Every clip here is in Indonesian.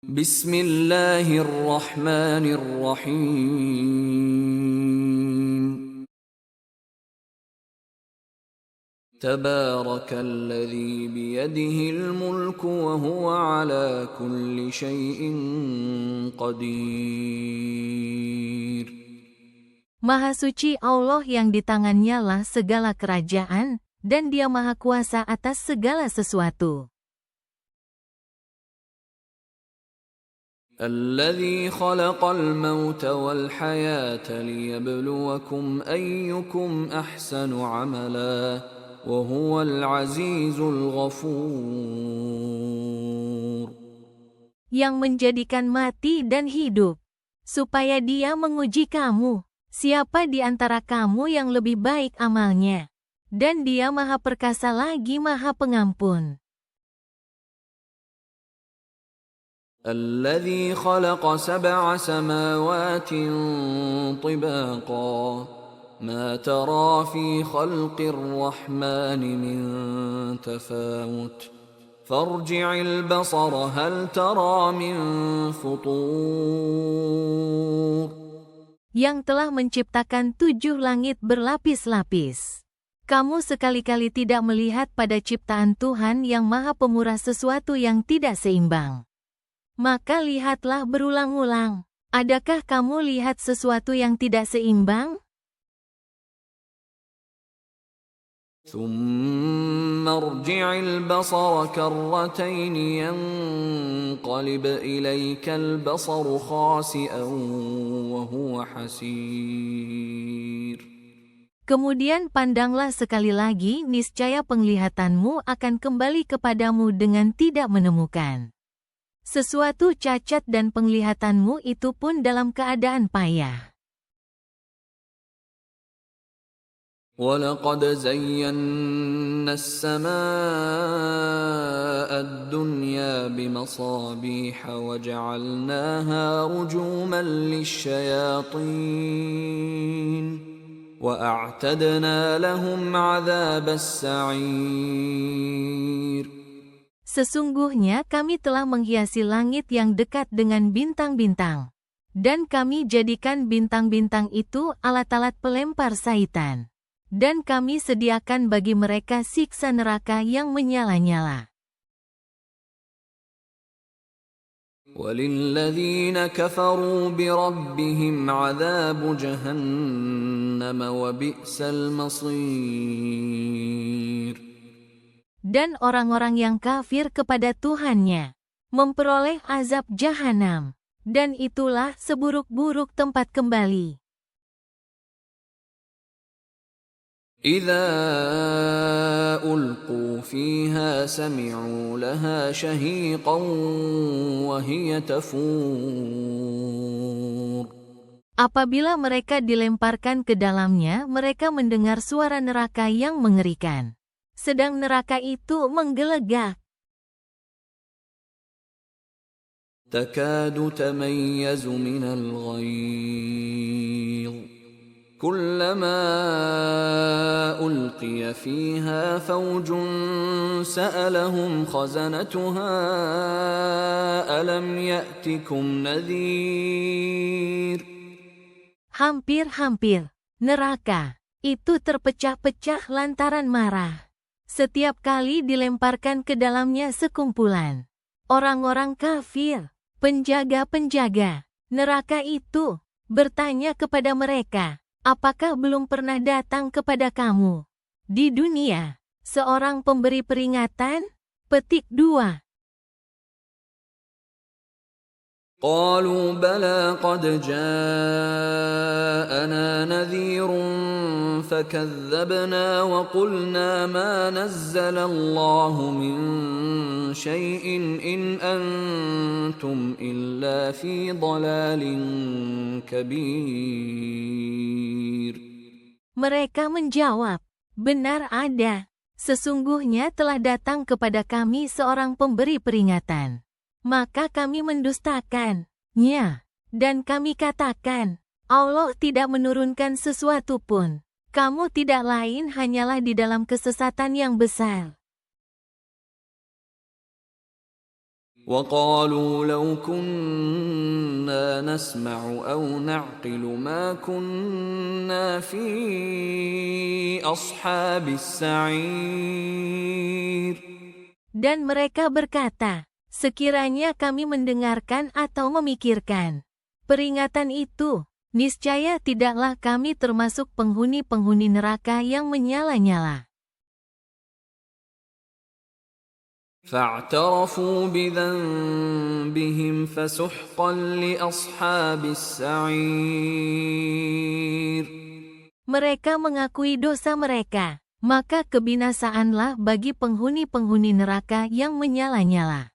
Bismillahirrahmanirrahim. Tabarakalladzi biyadihil mulku wa huwa ala kulli syai'in qadir. Maha suci Allah yang di tangannya lah segala kerajaan, dan Dia maha kuasa atas segala sesuatu. Alladzi khalaqal mauta wal hayata liyabluwakum ayyukum ahsanu amala wa huwal azizul ghafur. Yang menjadikan mati dan hidup, supaya Dia menguji kamu, siapa di antara kamu yang lebih baik amalnya. Dan Dia maha perkasa lagi maha pengampun. الذي خلق 7 سماوات طباقا ما ترى في خلق الرحمن من تفاوت فارجع البصر هل ترى من فطور. Yang telah menciptakan 7 langit berlapis-lapis. Kamu sekali-kali tidak melihat pada ciptaan Tuhan yang maha pemurah sesuatu yang tidak seimbang. Maka lihatlah berulang-ulang. Adakah kamu lihat sesuatu yang tidak seimbang? ثم ارجع البصر كرتين ينقلب إليك البصر خاسئا وهو حسير. Kemudian pandanglah sekali lagi, niscaya penglihatanmu akan kembali kepadamu dengan tidak menemukan sesuatu cacat, dan penglihatanmu itu pun dalam keadaan payah. وَلَقَدْ زَيَّنَّا السَّمَاءَ الدُّنْيَا بِمَصَابِيحَ وَجَعَلْنَاهَا رُجُومًا لِلشَّيَاطِينِ وَأَعْتَدْنَا لَهُمْ عَذَابَ السَّعِيرِ. Sesungguhnya kami telah menghiasi langit yang dekat dengan bintang-bintang, dan kami jadikan bintang-bintang itu alat-alat pelempar saitan, dan kami sediakan bagi mereka siksa neraka yang menyala-nyala. وَلِلَّذِينَ كَفَرُوا بِرَبِّهِمْ عَذَابُ جَهَنَّمَ وَبِئْسَ الْمَصِيرُ. Dan orang-orang yang kafir kepada Tuhannya memperoleh azab jahanam, dan itulah seburuk-buruk tempat kembali. إِذَا أُلْقُوا فِيهَا سَمِعُوا لَهَا شَهِيقًا وَهِيَ تَفُورُ. Apabila mereka dilemparkan ke dalamnya, mereka mendengar suara neraka yang mengerikan. Sedang neraka itu menggelegak. تَكَادُ تَمَيَّزُ مِنَ الْغَيْظِ كُلَّمَا أُلْقِيَ فِيهَا فَوْجٌ سَأَلَهُمْ خَزَنَتُهَا أَلَمْ يَأْتِكُمْ نَذِيرٌ. Hampir-hampir neraka itu terpecah-pecah lantaran marah. Setiap kali dilemparkan ke dalamnya sekumpulan orang-orang kafir, penjaga-penjaga neraka itu bertanya kepada mereka, apakah belum pernah datang kepada kamu di dunia seorang pemberi peringatan? Petik 2. قالوا بلى قد جاءنا نذير فكذبنا وقلنا ما نزل الله من شيء إن أنتم إلا في ضلال كبير. Mereka menjawab, benar ada. Sesungguhnya telah datang kepada kami seorang pemberi peringatan. Maka kami mendustakannya, dan kami katakan, Allah tidak menurunkan sesuatu pun. Kamu tidak lain hanyalah di dalam kesesatan yang besar. وقالوا لو كنا نسمع أو نعقل ما كنا في أصحاب السعير. Dan mereka berkata, sekiranya kami mendengarkan atau memikirkan peringatan itu, niscaya tidaklah kami termasuk penghuni-penghuni neraka yang menyala-nyala. فاعترفوا بذنبهم فسحقا لأصحاب السعير. Mereka mengakui dosa mereka, maka kebinasaanlah bagi penghuni-penghuni neraka yang menyala-nyala.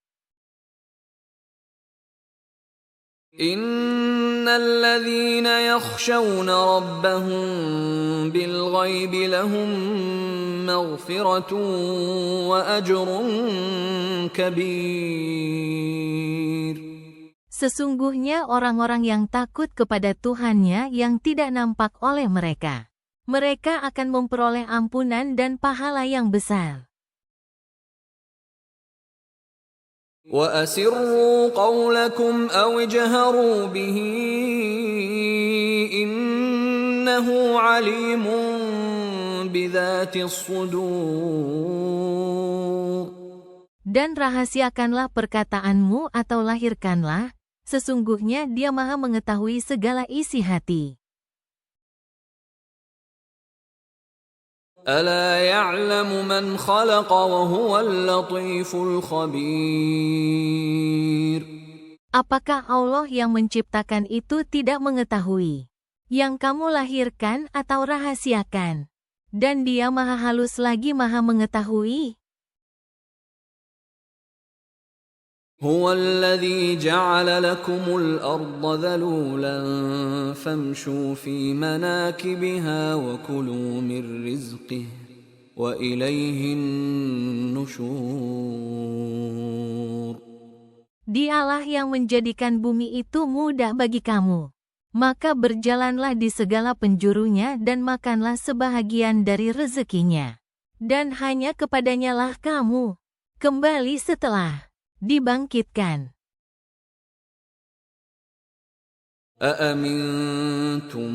إن الذين يخشون ربهم بالغيب لهم مغفرة وأجر كبير. Sesungguhnya orang-orang yang takut kepada Tuhannya yang tidak nampak oleh mereka, mereka akan memperoleh ampunan dan pahala yang besar. وَأَسِرُّوا قَوْلَكُمْ أَوْ اجْهَرُوا بِهِ إِنَّهُ عَلِيمٌ بِذَاتِ الصُّدُورِ. Dan rahasiakanlah perkataanmu atau lahirkanlah, sesungguhnya Dia Maha mengetahui segala isi hati. أَلَا يَعْلَمُ مَنْ خَلَقَ وَهُوَ اللَّطِيفُ الْخَبِيرُ. Apakah Allah yang menciptakan itu tidak mengetahui yang kamu lahirkan atau rahasiakan? Dan Dia Maha halus lagi Maha mengetahui. هو الذي جعل لكم الأرض ذلولا فامشوا في مناكبها وكلوا من رزقه وإليه النشور. Dialah yang menjadikan bumi itu mudah bagi kamu. Maka berjalanlah di segala penjurunya dan makanlah sebahagian dari rezekinya. Dan hanya kepadanyalah kamu kembali setelah dibangkitkan. أأمنتم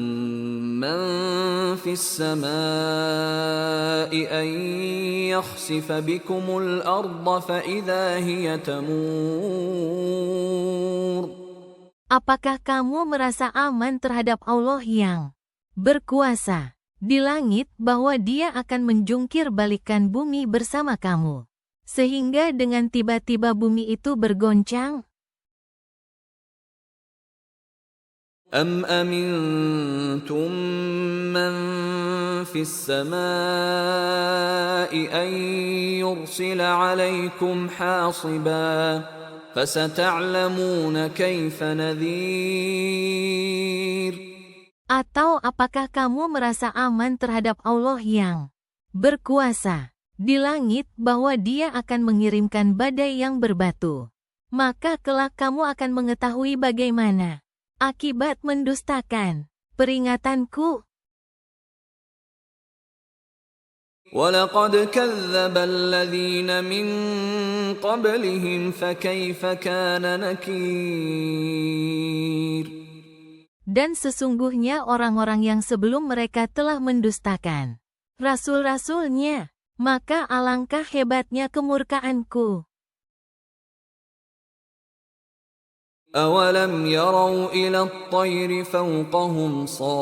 من في السماء أن يخسف بكم الأرض فإذا هي تمور. Apakah kamu merasa aman terhadap Allah yang berkuasa di langit bahwa Dia akan menjungkir balikan bumi bersama kamu, sehingga dengan tiba-tiba bumi itu bergoncang? أم أمنتم من في السماء أن يرسل عليكم حاصبا فستعلمون كيف نذير. Atau apakah kamu merasa aman terhadap Allah yang berkuasa di langit bahwa Dia akan mengirimkan badai yang berbatu? Maka kelak kamu akan mengetahui bagaimana akibat mendustakan peringatanku. وَلَقَدْ كَذَّبَ الَّذِينَ مِن قَبْلِهِمْ فَكَيْفَ كَانَ نَكِيرِ. Dan sesungguhnya orang-orang yang sebelum mereka telah mendustakan rasul-rasulnya, maka alangkah hebatnya kemurkaanku. أَوَلَمْ يَرَوْا إِلَى الطَّيْرِ فَوْقَهُمْ صَافَّاتٍ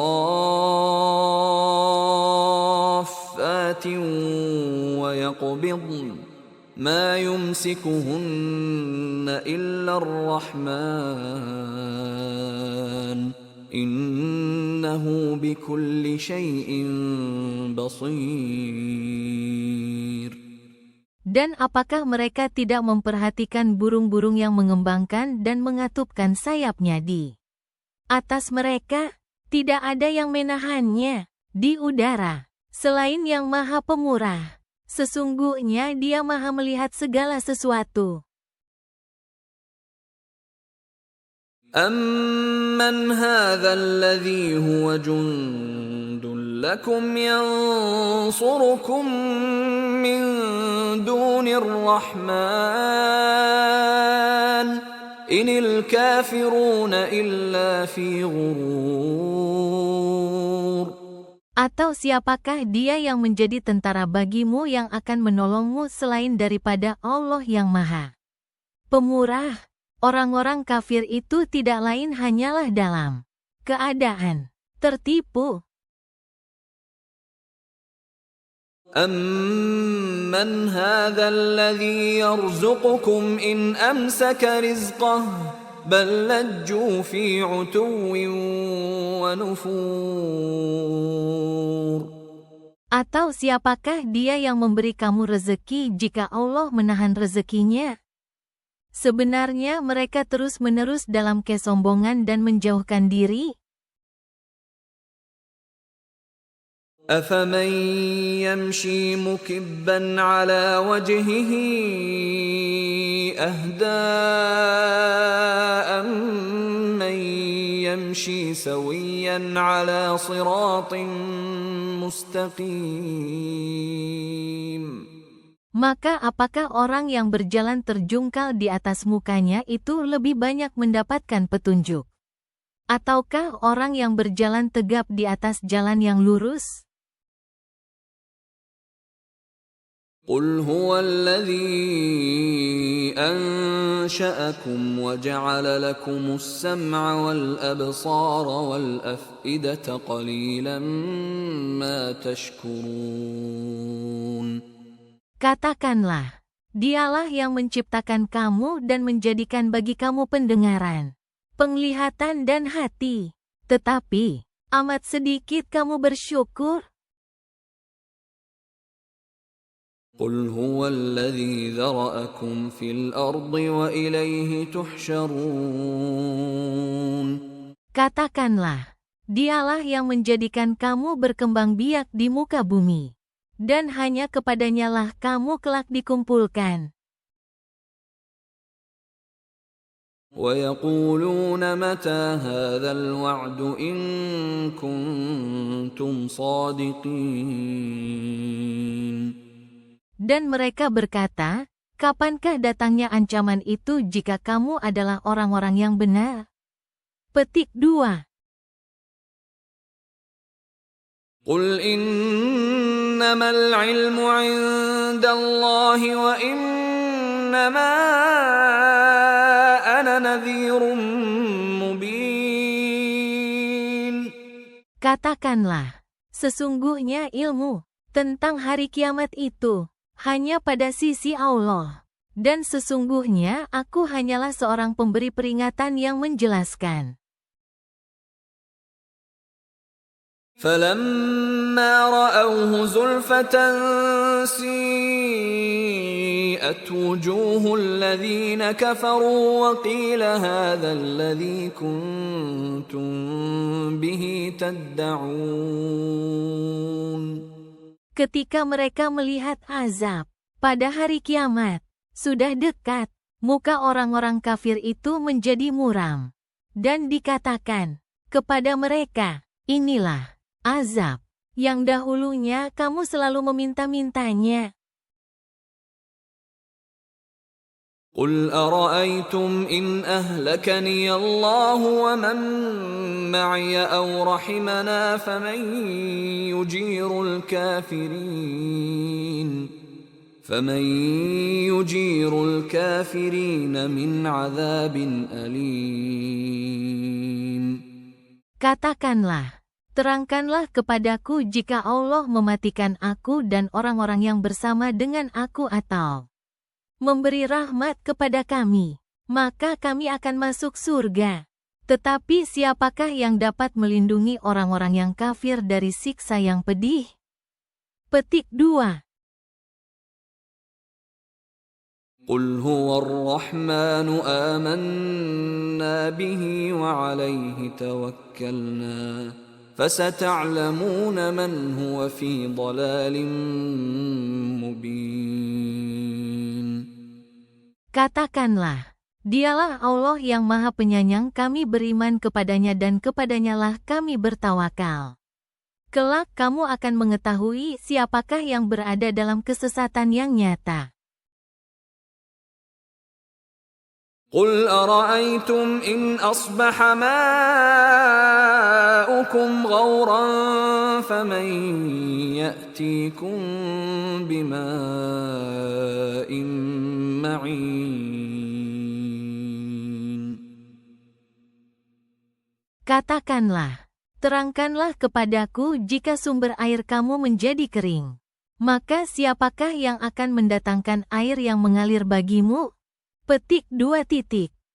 وَيَقْبِضْنَ مَا يُمْسِكُهُنَّ إِلَّا الرَّحْمَنُ إِنَّهُ بِكُلِّ شَيْءٍ بَصِيرٌ. Dan apakah mereka tidak memperhatikan burung-burung yang mengembangkan dan mengatupkan sayapnya di atas mereka? Tidak ada yang menahannya di udara selain Yang Maha Pemurah. Sesungguhnya Dia Maha melihat segala sesuatu. أَمَّنْ هَذَا الَّذِي هُوَ جُندٌ لَكُمْ يَنصُرُكُم مِّن دُونِ الرَّحْمَنِ Inil kafiruna illa fi ghurur. Atau siapakah dia yang menjadi tentara bagimu yang akan menolongmu selain daripada Allah yang Maha Pemurah? Orang-orang kafir itu tidak lain hanyalah dalam keadaan tertipu. Amman hadzal ladzi yarzuqukum in amsaka rizqah bal lajju fi 'utuwwin wa nufur. Atau siapakah dia yang memberi kamu rezeki jika Allah menahan rezekinya? Sebenarnya mereka terus-menerus dalam kesombongan dan menjauhkan diri. أَفَمَن يَمْشِي مُكِبًّا عَلَى وَجْهِهِ أَهْدَىٰ أَمَّن يَمْشِي سَوِيًّا عَلَى صِرَاطٍ مُّسْتَقِيمٍ. Maka apakah orang yang berjalan terjungkal di atas mukanya itu lebih banyak mendapatkan petunjuk? Ataukah orang yang berjalan tegap di atas jalan yang lurus? قُلْ هُوَ الَّذِي أَنشَأَكُمْ وَجَعَلَ لَكُمُ السَّمْعَ وَالْأَبْصَارَ وَالْأَفْئِدَةَ قَلِيلًا مَا تَشْكُرُونَ. Katakanlah, Dialah yang menciptakan kamu dan menjadikan bagi kamu pendengaran, penglihatan dan hati. Tetapi, amat sedikit kamu bersyukur. قُلْ هُوَ الَّذِي ذَرَأَكُمْ فِي الْأَرْضِ وَإِلَيْهِ تُحْشَرُونَ. Katakanlah, Dialah yang menjadikan kamu berkembang biak di muka bumi, dan hanya kepadanyalah kamu kelak dikumpulkan. وَيَقُولُونَ مَتَى هَذَا الْوَعْدُ إِن كُنتُمْ صَادِقِينَ. Dan mereka berkata, kapankah datangnya ancaman itu jika kamu adalah orang-orang yang benar? Petik 2. قُلْ إِنَّمَا الْعِلْمُ عِندَ اللَّهِ وَإِنَّمَا أَنَا نَذِيرٌ مُبِينٌ. Katakanlah, sesungguhnya ilmu tentang hari kiamat itu hanya pada sisi Allah, dan sesungguhnya aku hanyalah seorang pemberi peringatan yang menjelaskan. فَلَمَّا رَأَوْهُ زُلْفَةً سِيئَتْ وُجُوهُ الَّذِينَ كَفَرُوا وَقِيلَ هَذَا الَّذِي كُنتُم بِهِ تَدَّعُونَ. Ketika mereka melihat azab pada hari kiamat sudah dekat, muka orang-orang kafir itu menjadi muram, dan dikatakan kepada mereka, inilah azab yang dahulunya kamu selalu meminta-mintanya. قُلْ أَرَأَيْتُمْ إِنْ أَهْلَكَنِيَ اللَّهُ وَمَن مَّعِيَ أَوْ رَحِمَنَا فَمَن يُجِيرُ الْكَافِرِينَ مِنْ عَذَابٍ أَلِيمٍ. Katakanlah, terangkanlah kepadaku jika Allah mematikan aku dan orang-orang yang bersama dengan aku atau memberi rahmat kepada kami, maka kami akan masuk surga. Tetapi siapakah yang dapat melindungi orang-orang yang kafir dari siksa yang pedih? Petik 2. قُلْ هُوَ الرَّحْمَنُ آمَنَّا بِهِ وَعَلَيْهِ تَوَكَّلْنَا فَسَتَعْلَمُونَ مَنْ هُوَ فِي ضَلَالٍ مُبِينٍ. Katakanlah, Dialah Allah yang Maha Penyayang, kami beriman kepadanya dan kepadanyalah kami bertawakal. Kelak kamu akan mengetahui siapakah yang berada dalam kesesatan yang nyata. قل أرأيتم إن أصبح ماؤكم غورا فمن يأتيكم بماء معين. Katakanlah, terangkanlah kepadaku jika sumber air kamu menjadi kering. Maka siapakah yang akan mendatangkan air yang mengalir bagimu? Petik 2.